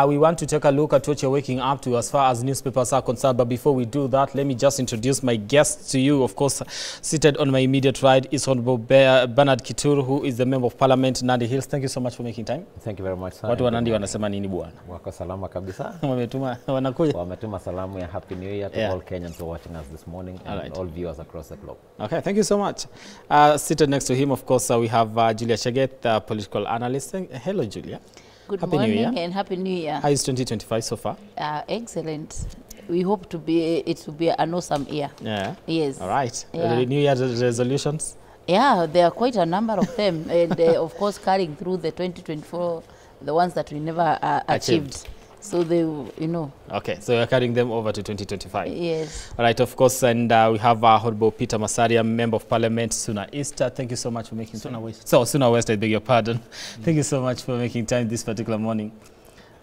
We want to take a look at what you're waking up to as far as newspapers are concerned. But before we do that, let me just introduce my guest to you. Of course, seated on my immediate right is Honorable Bernard Kituru, who is the Member of Parliament, Nandi Hills. Thank you so much for making time. Thank you very much, sir. Watu wa Nandi wanasema nini bwana? Wako salama kabisa. Wametuma salamu ya Happy New Year to all Kenyans who are watching us this morning and all viewers across the globe. Okay, thank you so much. Seated next to him, of course, we have Julia Cheget, the political analyst. Hello, Julia. Good Happy morning New Year. and Happy New Year. How is 2025 so far? Excellent. We hope it to be an awesome year. Yeah. Yes. All right. Yeah. New Year resolutions? Yeah, there are quite a number of them. And of course, carrying through the 2024, the ones that we never achieved. So they, you know. Okay, so you're carrying them over to 2025. Yes. All right, of course, and we have Honorable Peter Masaria, Member of Parliament, Suna East. Thank you so much for making time. Suna West, I beg your pardon. Thank you so much for making time this particular morning.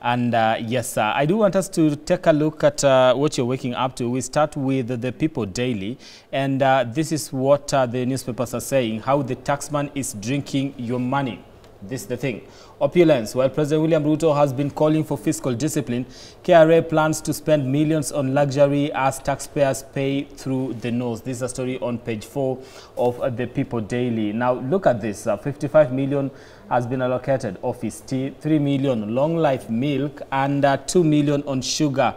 And yes, I do want us to take a look at what you're waking up to. We start with the People Daily, and this is what the newspapers are saying, how the taxman is drinking your money. This is the thing. Opulence. While President William Ruto has been calling for fiscal discipline, KRA plans to spend millions on luxury as taxpayers pay through the nose. This is a story on page 4 of the People Daily. Now, look at this. 55 million has been allocated office tea, 3 million long life milk, and 2 million on sugar.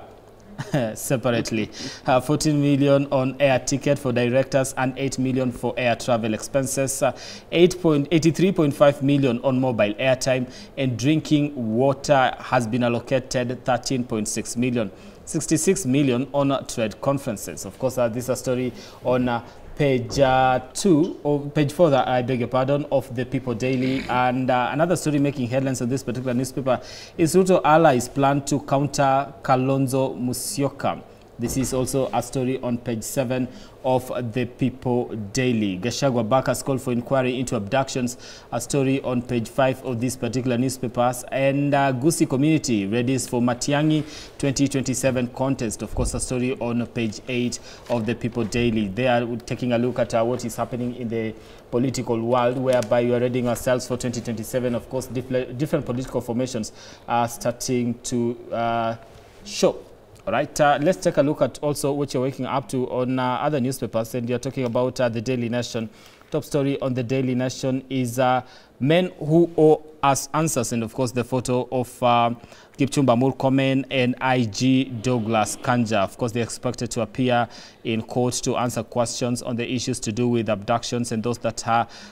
Separately, 14 million on air ticket for directors and 8 million for air travel expenses, 83.5 million on mobile airtime, and drinking water has been allocated 13.6 million, 66 million on trade conferences. Of course, this is a story on page 2 or page 4, that I beg your pardon, of the People Daily. And another story making headlines on this particular newspaper is Ruto allies plan to counter Kalonzo Musyoka. This is also a story on page 7 of the People Daily. Gachagua back has called for inquiry into abductions, a story on page 5 of these particular newspapers. And Gusii community readies for Matiang'i 2027 contest. Of course, a story on page 8 of the People Daily. They are taking a look at what is happening in the political world, whereby we are readying ourselves for 2027. Of course, different political formations are starting to show. All right, let's take a look at also what you're waking up to on other newspapers. And you're talking about the Daily Nation. Top story on the Daily Nation is men who owe us answers. And of course, the photo of Kipchumba Murkomen and IG Douglas Kanja. Of course, they're expected to appear in court to answer questions on the issues to do with abductions and those that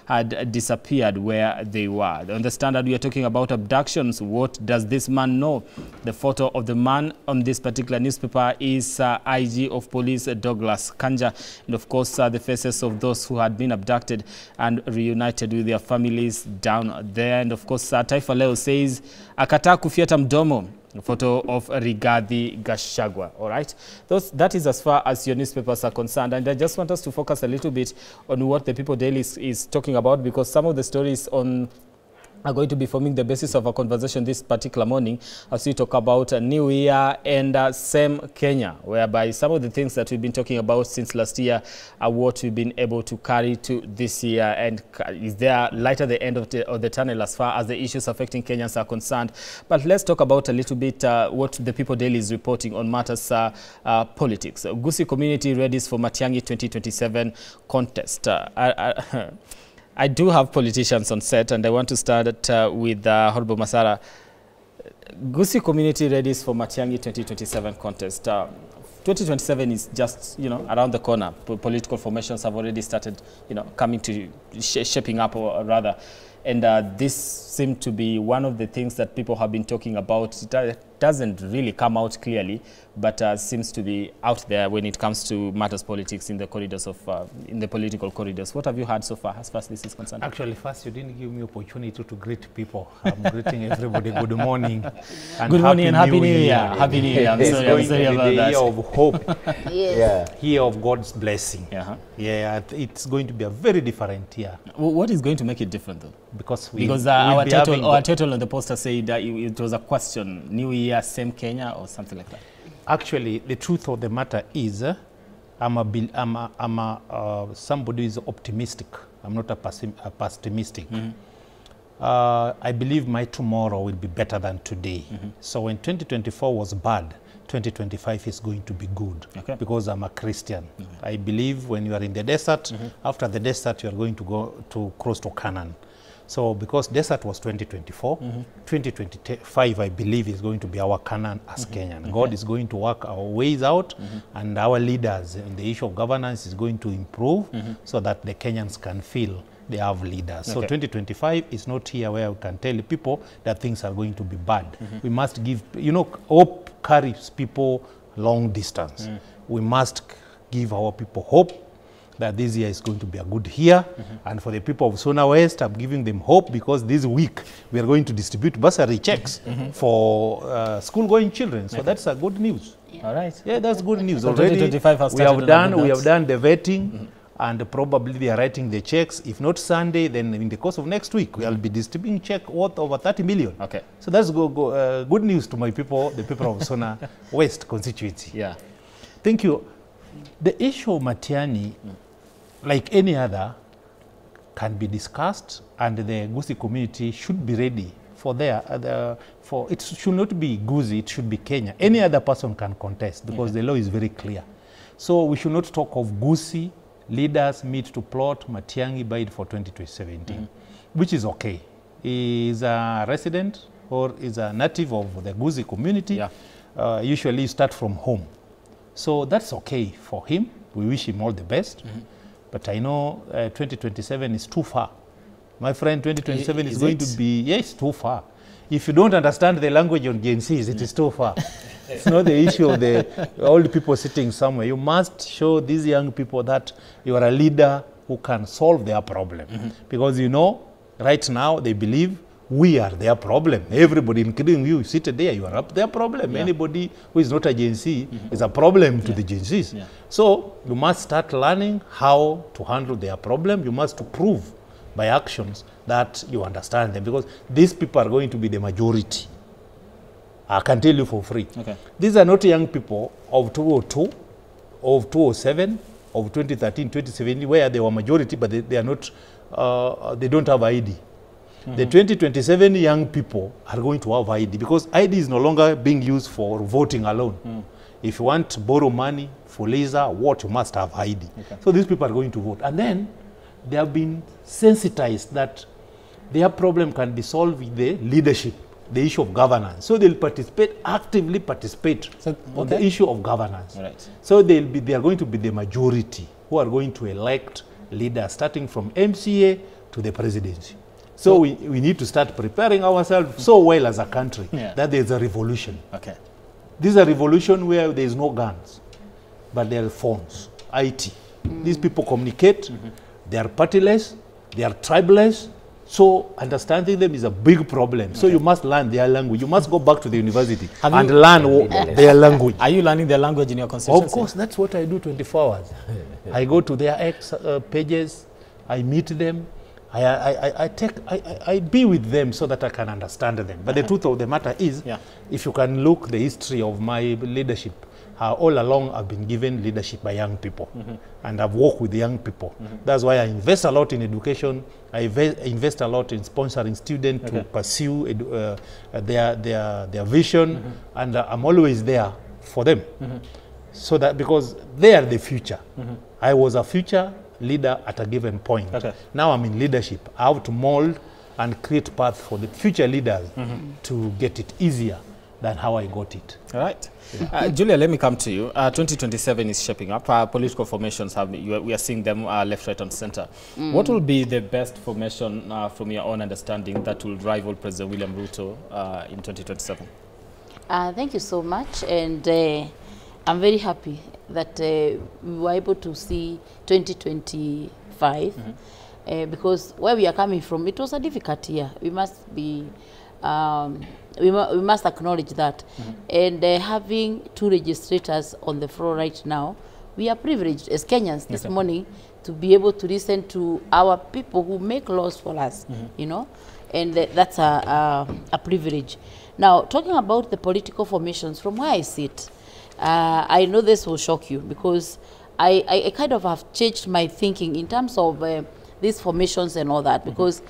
had disappeared where they were. On the Standard, we are talking about abductions. What does this man know? The photo of the man on this particular newspaper is IG of Police Douglas Kanja. And of course, the faces of those who had been abducted and reunited with their families down there. And of course, Taifa Leo says, akataa kufiata mdomo. Photo of Rigathi Gachagua. All right, that is as far as your newspapers are concerned. And I just want us to focus a little bit on what the People Daily is talking about, because some of the stories are going to be forming the basis of our conversation this particular morning as we talk about a New Year and same Kenya, whereby some of the things that we've been talking about since last year are what we've been able to carry to this year. And is there light at the end of the tunnel as far as the issues affecting Kenyans are concerned? But let's talk about a little bit what the People Daily is reporting on matters politics. Gusii community readies for Matiang'i 2027 contest. I do have politicians on set, and I want to start with Honorable Masara. Gusii community readies for Matiang'i 2027 contest. 2027 is just, around the corner. Political formations have already started, coming to shaping up, or rather. And this seemed to be one of the things that people have been talking about. It doesn't really come out clearly, but seems to be out there when it comes to matters politics in the corridors of, in the political corridors. What have you heard so far as this is concerned? Actually, first, you didn't give me opportunity to greet people. I'm greeting everybody good morning. And good morning and Happy New Year. Happy New Year. I'm sorry about that. Year of hope. Yes. Yeah. Year of God's blessing. Yeah, it's going to be a very different year. What is going to make it different, though? Because our title on the poster said that it was a question, New Year, same Kenya, or something like that. Actually, the truth of the matter is, I'm somebody who is optimistic. I'm not a pessimistic. I believe my tomorrow will be better than today. So when 2024 was bad, 2025 is going to be good, because I'm a Christian. I believe when you are in the desert, after the desert you are going to go to cross to Canaan. So because desert was 2024, 2025 I believe is going to be our Canaan as Kenyan. God is going to work our ways out, and our leaders in the issue of governance is going to improve so that the Kenyans can feel they have leaders. So 2025 is not here where we can tell people that things are going to be bad. We must give, you know, hope carries people long distance. We must give our people hope that this year is going to be a good year. And for the people of Suna West, I'm giving them hope, because this week we are going to distribute bursary checks for school-going children. So that's a good news. All right. Yeah, that's good news. So Already we have done the vetting, and probably they are writing the checks. If not Sunday, then in the course of next week, we'll be distributing check worth over 30 million. Okay. So that's good news to my people, the people of Suna West constituency. Yeah. Thank you. The issue of Matiang'i, like any other, can be discussed, and the Gusii community should be ready for it should not be Gusii, it should be Kenya. Any other person can contest, because the law is very clear. So we should not talk of Gusii leaders meet to plot Matiang'i bid for 2017, which is okay. He is a resident or is a native of the Gusii community. Usually you start from home. So that's okay for him. We wish him all the best. But I know 2027 is too far. My friend, 2027 is going to be, yes, too far. If you don't understand the language on Gen Zs, it is too far. It's not the issue of the old people sitting somewhere. You must show these young people that you are a leader who can solve their problem. Because, you know, right now they believe we are their problem. Everybody, including you, seated there, you are up their problem. Anybody who is not a Gen Z is a problem to the Gen Zs. So you must start learning how to handle their problem. You must prove by actions that you understand them, because these people are going to be the majority. I can tell you for free. These are not young people of 202, of 207, of 2013, 2017, where they were majority, but they are not, they don't have ID. The 2027 young people are going to have ID, because ID is no longer being used for voting alone. If you want to borrow money, for laser, what, you must have ID. So these people are going to vote. And then they have been sensitized that their problem can be solved with the leadership, the issue of governance. So they'll participate, actively participate on the issue of governance. So they are going to be the majority who are going to elect leaders, starting from MCA to the presidency. So we need to start preparing ourselves so well as a country that there's a revolution. This is a revolution where there is no guns, but there are phones, IT. These people communicate, they are partyless, they are tribeless. So understanding them is a big problem. So you must learn their language. You must go back to the university and learn their language. Are you learning their language in your constituency? Of course, that's what I do 24 hours. I go to their X pages, I meet them, I be with them so that I can understand them. But the truth of the matter is, if you can look the history of my leadership, all along I've been given leadership by young people, and I've worked with young people. That's why I invest a lot in education. I invest a lot in sponsoring students to pursue their vision, and I'm always there for them. So that, because they are the future. I was a future leader at a given point. Now I'm in leadership. I have to mold and create path for the future leaders to get it easier than how I got it. All right. Julia, let me come to you. 2027 is shaping up. Political formations, we are seeing them left, right, and center. What will be the best formation from your own understanding that will rival President William Ruto in 2027? Thank you so much. And I'm very happy that we were able to see 2025 because where we are coming from, it was a difficult year. We must be, we must acknowledge that. And having two registrators on the floor right now, we are privileged as Kenyans this morning to be able to listen to our people who make laws for us, you know, and that's a privilege. Now, talking about the political formations, from where I sit, I know this will shock you because I kind of have changed my thinking in terms of these formations and all that, because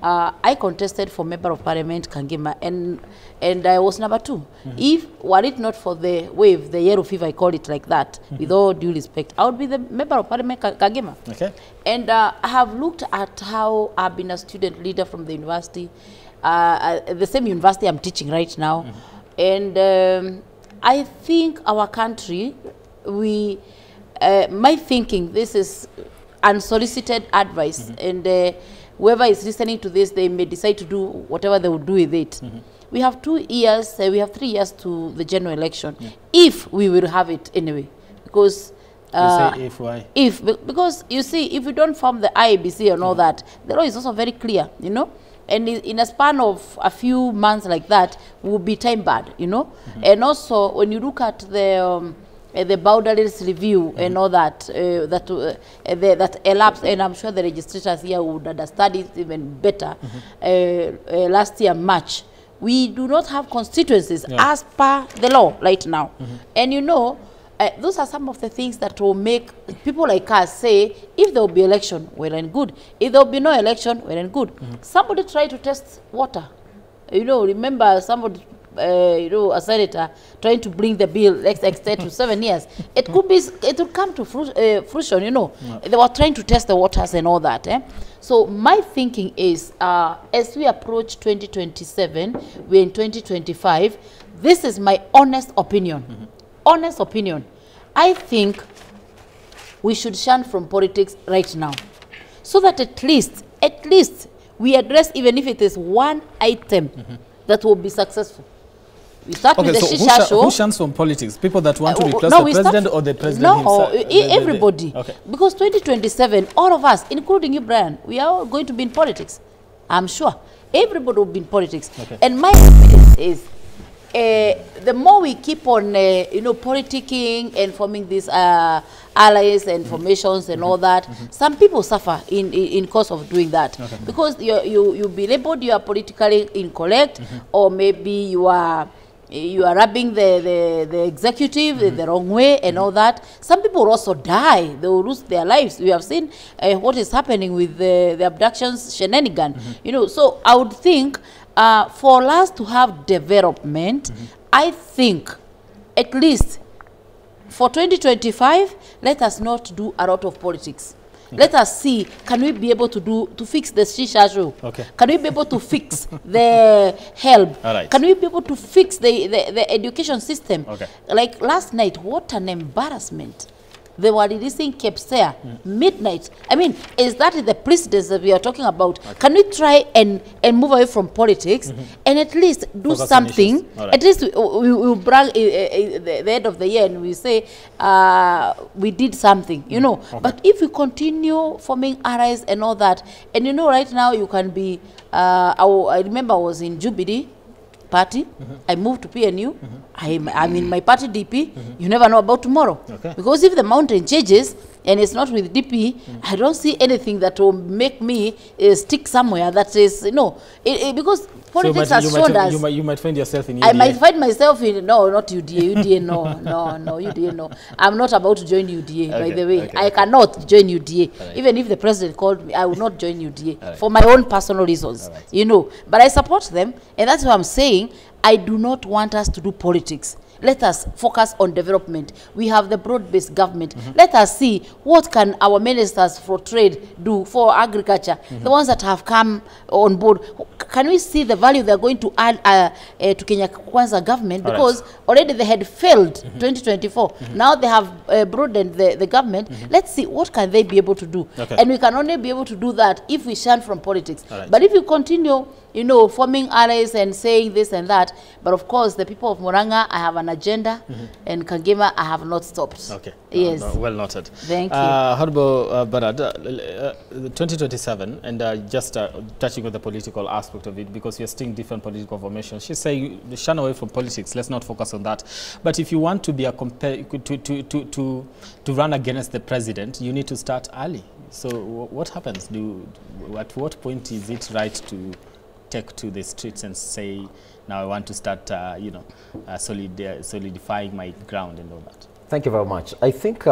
I contested for Member of Parliament Kangema, and I was number 2. If were it not for the wave, the yellow fever, I call it like that, with all due respect, I would be the Member of Parliament Kangema. Okay. And I have looked at how I've been a student leader from the university, the same university I'm teaching right now, and I think our country, my thinking, this is unsolicited advice, and whoever is listening to this, they may decide to do whatever they will do with it. We have 2 years, we have 3 years to the general election, if we will have it anyway. Because you say if, why? Because you see, if we don't form the IEBC and all that, the law is also very clear, you know. And in a span of a few months like that, will be time barred, you know. And also, when you look at the boundaries review and all that, that elapsed, and I'm sure the registrators here would understand it even better, last year, March, we do not have constituencies as per the law right now. And you know, those are some of the things that will make people like us say, if there will be election, well and good. If there will be no election, well and good. Somebody tried to test water. You know, remember somebody, you know, a senator trying to bring the bill, let's extend to 7 years. It could be, it will come to fruition, you know. They were trying to test the waters and all that. So my thinking is, as we approach 2027, we're in 2025, this is my honest opinion. Honest opinion. I think we should shun from politics right now, so that at least we address, even if it is one item that will be successful. We start with the Shisha show. Who shuns from politics? People that want to replace the president, or the president himself? No, everybody. Okay. Because 2027, all of us, including you, Brian, we are all going to be in politics. I'm sure. Everybody will be in politics. Okay. And my opinion is, the more we keep on, you know, politicking and forming these allies and formations and all that, some people suffer in course of doing that. Okay. Because you be labeled you are politically incorrect, or maybe you are rubbing the executive the wrong way and all that. Some people also die. They will lose their lives. We have seen what is happening with the abductions shenanigan. You know, so I would think, for us to have development, I think at least for 2025, let us not do a lot of politics. Let us see, can we be able to fix the Shisha show? Okay. Can we be able to fix the help? Right. Can we be able to fix the education system? Okay. Like last night, what an embarrassment. They were releasing Kepsea midnight. I mean, is that the precedence that we are talking about? Okay. Can we try and move away from politics and at least do focus something? Right. At least we will brag the end of the year and we say we did something, you know. Okay. But if we continue forming allies and all that, and you know, right now you can be, I remember I was in Jubilee party, I moved to PNU, I'm in my party DP, you never know about tomorrow. Okay. Because if the mountain changes and it's not with DP, I don't see anything that will make me stick somewhere that is, you know, because politics has shown us. You might find yourself in UDA. I might find myself in, no, not UDA, UDA no, UDA no. I'm not about to join UDA, by the way. I cannot join UDA. Right. Even if the president called me, I will not join UDA for my own personal reasons, you know. But I support them, and that's what I'm saying. I do not want us to do politics. Let us focus on development. We have the broad-based government. Let us see what can our ministers for trade do, for agriculture, the ones that have come on board. Can we see the value they're going to add to Kenya Kwanza government? Because already they had failed 2024. Now they have broadened the government. Let's see what can they be able to do. Okay. And we can only be able to do that if we shun from politics. But if you continue, you know, forming allies and saying this and that, but of course the people of Muranga, I have an agenda, and Kangema, I have not stopped. Okay. Yes. No, well noted. Thank you. Honorable Barad, 2027, and just touching on the political aspect of it, because you're seeing different political formations. She's saying, shun away from politics. Let's not focus on that. But if you want to be to run against the president, you need to start early. So what happens? At what point is it right to take to the streets and say, now I want to start, you know, solidifying my ground and all that? Thank you very much. I think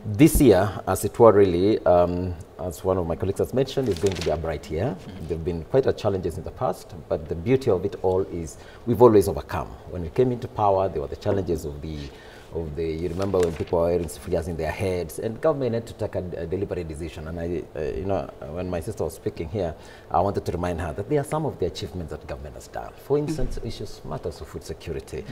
this year, as it were really, as one of my colleagues has mentioned, is going to be a bright year. There have been quite a challenges in the past, but the beauty of it all is we've always overcome. When we came into power, there were the challenges of the, you remember when people were wearing figures in their heads, and government had to take a deliberate decision. And I, you know, when my sister was speaking here, I wanted to remind her that there are some of the achievements that government has done. For instance, matters of food security,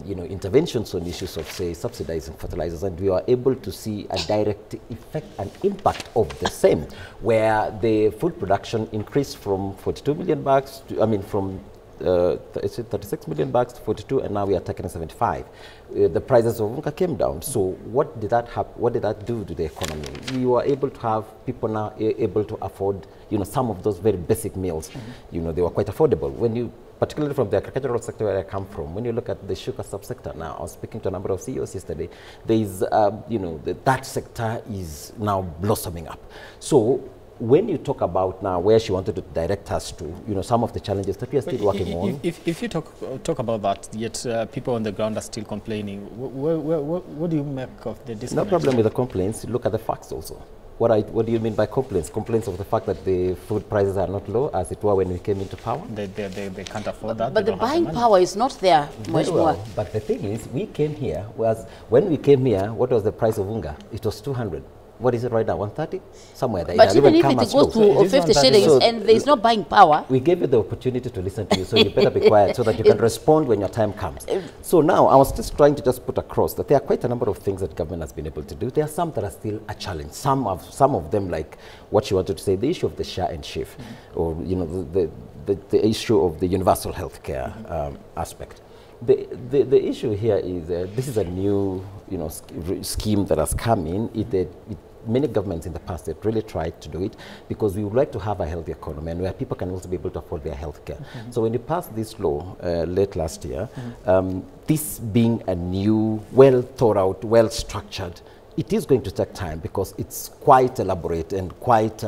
you know, interventions on issues of, say, subsidizing fertilizers, and we were able to see a direct effect and impact of the same, where the food production increased from 42 million bags to, I mean, from 36 million bags to 42, and now we are taking 75. The prices of unga came down. So what did that what did that do to the economy? We were able to have people now able to afford, you know, some of those very basic meals. You know, they were quite affordable. When you, particularly from the agricultural sector where I come from, when you look at the sugar subsector now, I was speaking to a number of CEOs yesterday, there is, you know, that sector is now blossoming up. So when you talk about now where she wanted to direct us to, you know, some of the challenges that we are still working on. If you talk about that, yet people on the ground are still complaining, what do you make of the disconnect? No problem with the complaints. Look at the facts also. What do you mean by complaints? Complaints of the fact that the food prices are not low, as it were when we came into power? They can't afford that. But the buying power is not there much more. But the thing is, we came here, when we came here, what was the price of unga? It was 200. What is it right now, 130? Somewhere there. But even if it goes to 50 shillings so and there is no buying power. We gave you the opportunity to listen to you, so you better be quiet so that you can respond when your time comes. So now, I was just trying to put across that there are quite a number of things that government has been able to do. There are some that are still a challenge. Some of them, like what you wanted to say, the issue of the share and shift, or, you know, the issue of the universal health care aspect. The issue here is this is a new, you know, scheme that has come in. Many governments in the past have really tried to do it because we would like to have a healthy economy and where people can also be able to afford their health care. So when you passed this law late last year, this being a new, well thought out, well structured, it is going to take time because it's quite elaborate and quite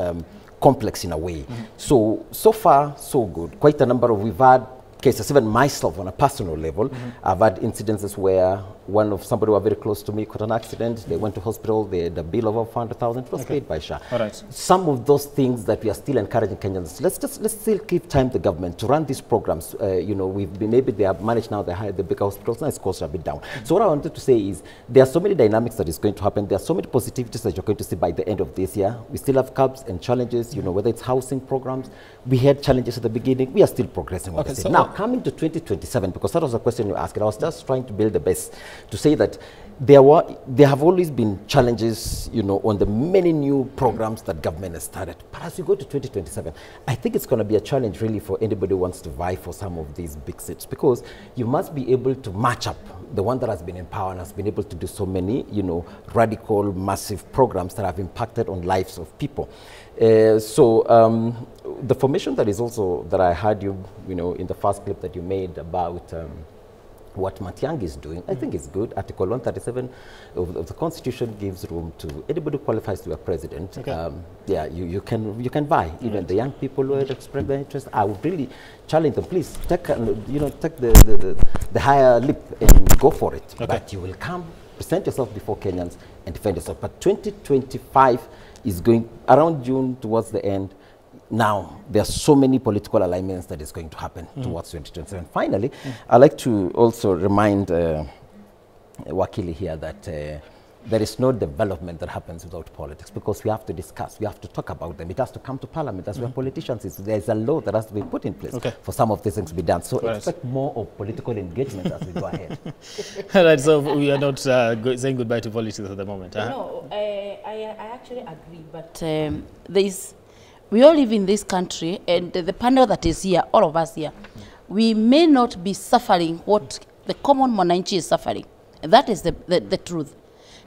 complex in a way. So far, so good. Quite a number of, we've had cases, even myself on a personal level, I've had incidences where somebody who was very close to me got an accident, they went to hospital, they had a bill of over 400,000, it was paid by SHA. All right. Some of those things that we are still encouraging Kenyans, let's still give time to government to run these programs. You know, maybe they have managed now, they hired the bigger hospitals, now it's cost a bit down. So what I wanted to say is, there are so many dynamics that is going to happen, there are so many positivities that you're going to see by the end of this year. We still have curbs and challenges, you know, whether it's housing programs, we had challenges at the beginning, we are still progressing on this. Now, coming to 2027, because that was a question you asked, and I was just trying to build the base to say that there have always been challenges, you know, on the many new programs that government has started. But as we go to 2027, I think it's going to be a challenge really for anybody who wants to vie for some of these big seats, because you must be able to match up the one that has been in power and has been able to do so many, you know, radical, massive programs that have impacted on lives of people. The formation that is also, that I heard you know, in the first clip that you made about what Matiang'i is doing, I think is good. Article 137 of the Constitution gives room to anybody who qualifies to be a president. Yeah, you can vie. Even the young people who had expressed their interest, I would really challenge them. Please take the higher lip and go for it. But you will come, present yourself before Kenyans and defend yourself. But 2025 is going around June towards the end. Now, there are so many political alignments that is going to happen towards 2027. Finally, I'd like to also remind Wakili here that there is no development that happens without politics, because we have to discuss, we have to talk about them. It has to come to parliament. That's where politicians is. There's a law that has to be put in place for some of these things to be done. So expect more of political engagement as we go ahead. All right, so we are not saying goodbye to politics at the moment. No, I actually agree, but we all live in this country, and the panel that is here, all of us here, we may not be suffering what the common Mwananchi is suffering. And that is the truth.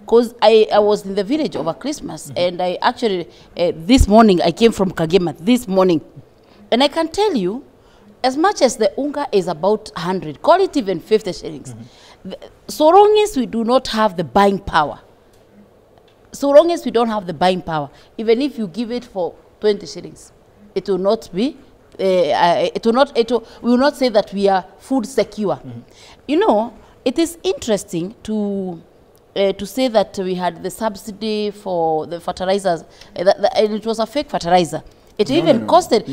Because I was in the village over Christmas, and I actually, this morning, I came from Kagema, this morning. And I can tell you, as much as the unga is about 100, call it even 50 shillings, so long as we do not have the buying power, so long as we don't have the buying power, even if you give it for 20 shillings, it will not be, we will not say that we are food secure. You know, it is interesting to to say that we had the subsidy for the fertilizers, and it was a fake fertilizer. It even costed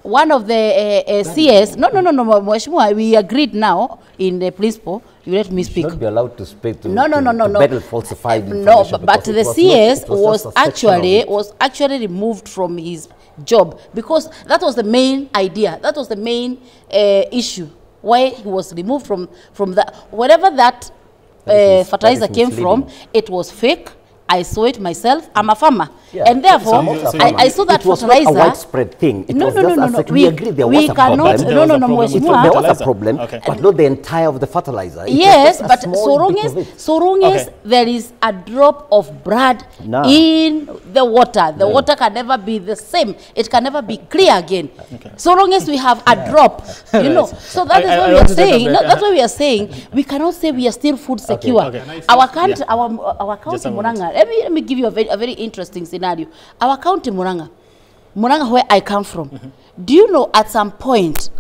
one of the CS. No, Mheshimiwa, we agreed now in the principle. You let me speak. You should not be allowed to speak to no. battle falsified information. No, but the CS was actually removed from his job because that was the main idea. That was the main issue why he was removed from that. Wherever that fertilizer came from, it was fake. I saw it myself. I'm a farmer. Yeah. And therefore, I saw that fertilizer. It was not a widespread thing. It was just we agreed there was a problem. There was a problem, but not the entire of the fertilizer. Yes, but so long as there is a drop of blood in the water, the water can never be the same. It can never be clear again. So long as we have a drop, you know. So that is what we are saying. That's why we are saying we cannot say we are still food secure. Our country, our county Murang'a. Let me give you a very interesting scenario. Our county Murang'a, where I come from, do you know at some point,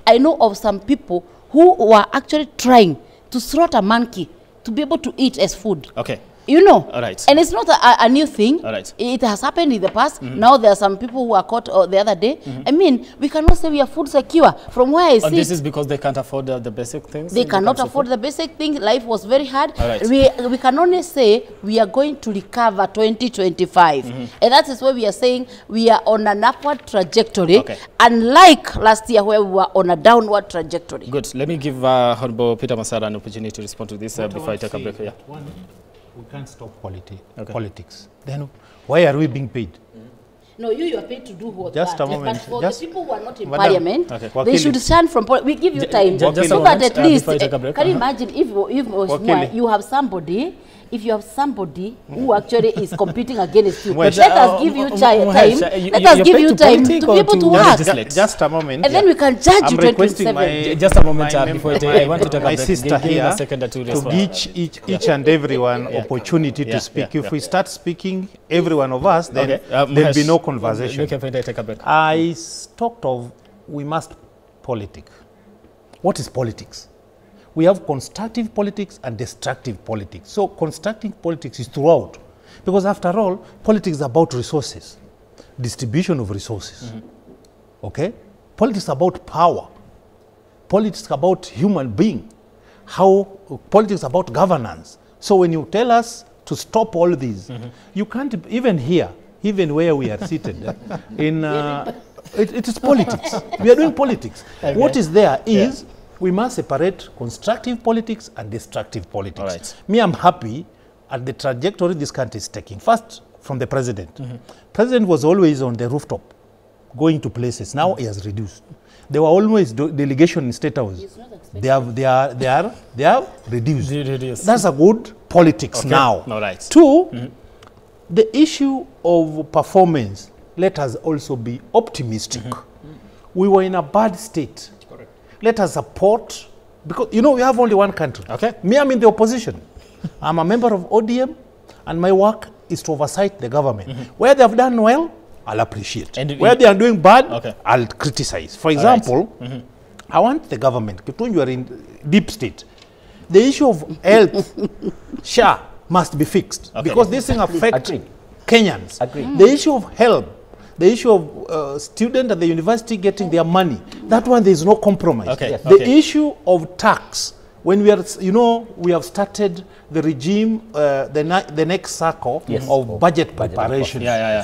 I know of some people who were actually trying to slaughter a monkey to be able to eat as food. Okay. You know, and it's not a new thing. It has happened in the past. Now there are some people who are caught the other day. I mean, we cannot say we are food secure. From where I see, this is because they can't afford the basic things. They cannot afford the basic things. Life was very hard. We can only say we are going to recover 2025, and that is why we are saying we are on an upward trajectory, unlike last year where we were on a downward trajectory. Good. Let me give Honorable Peter Masara an opportunity to respond to this before I take a break. Yeah. We can't stop politics. Then why are we being paid? No, you are paid to do what? Just a moment. But for the people who are not in parliament, they should stand from politics. We give you time. Look at least, can you imagine if you have somebody, who actually is competing against you, let us give you time. Let us give you time to be able to work. Just a moment. And then we can judge you 2027. Just a moment before I want to take a break. My sister here to each and everyone opportunity to speak. If we start speaking, every one of us, then there'll be no conversation. I talked of we must politic. What is politics? We have constructive politics and destructive politics. So constructive politics is throughout. Because after all, politics is about resources, distribution of resources. Okay? Politics is about power. Politics is about human being. Politics is about governance. So when you tell us to stop all these, you can't even here, even where we are seated, it is politics. We are doing politics. What is there is we must separate constructive politics and destructive politics. Me, I'm happy at the trajectory this country is taking. First, from the president. President was always on the rooftop, going to places. Now he has reduced. There were always delegation in State House. They are reduced. That's a good politics now. Two, the issue of performance, let us also be optimistic. We were in a bad state. Let us support, because, you know, we have only one country. Me, I'm in the opposition. I'm a member of ODM, and my work is to oversight the government. Where they have done well, I'll appreciate. And where they are doing bad, I'll criticize. For example, I want the government, you are in deep state. The issue of health, SHA, must be fixed. Because this thing affects Kenyans. The issue of health, the issue of students at the university getting their money, that one there is no compromise. The issue of tax, when we are, you know, we have started the regime, the next cycle of budget preparation.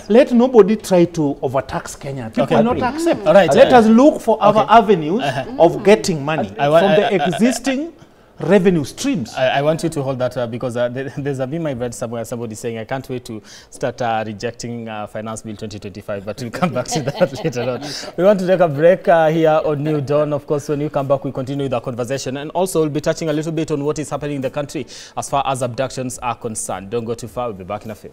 Let nobody try to overtax Kenya. People will not accept. Let us look for other avenues of getting money from the existing revenue streams. I want you to hold that because there's a meme I read somewhere, somebody saying, I can't wait to start rejecting Finance Bill 2025, but we'll come back to that later on. We want to take a break here on New Dawn. Of course, when you come back, we continue the conversation, and also we'll be touching a little bit on what is happening in the country as far as abductions are concerned. Don't go too far. We'll be back in a few.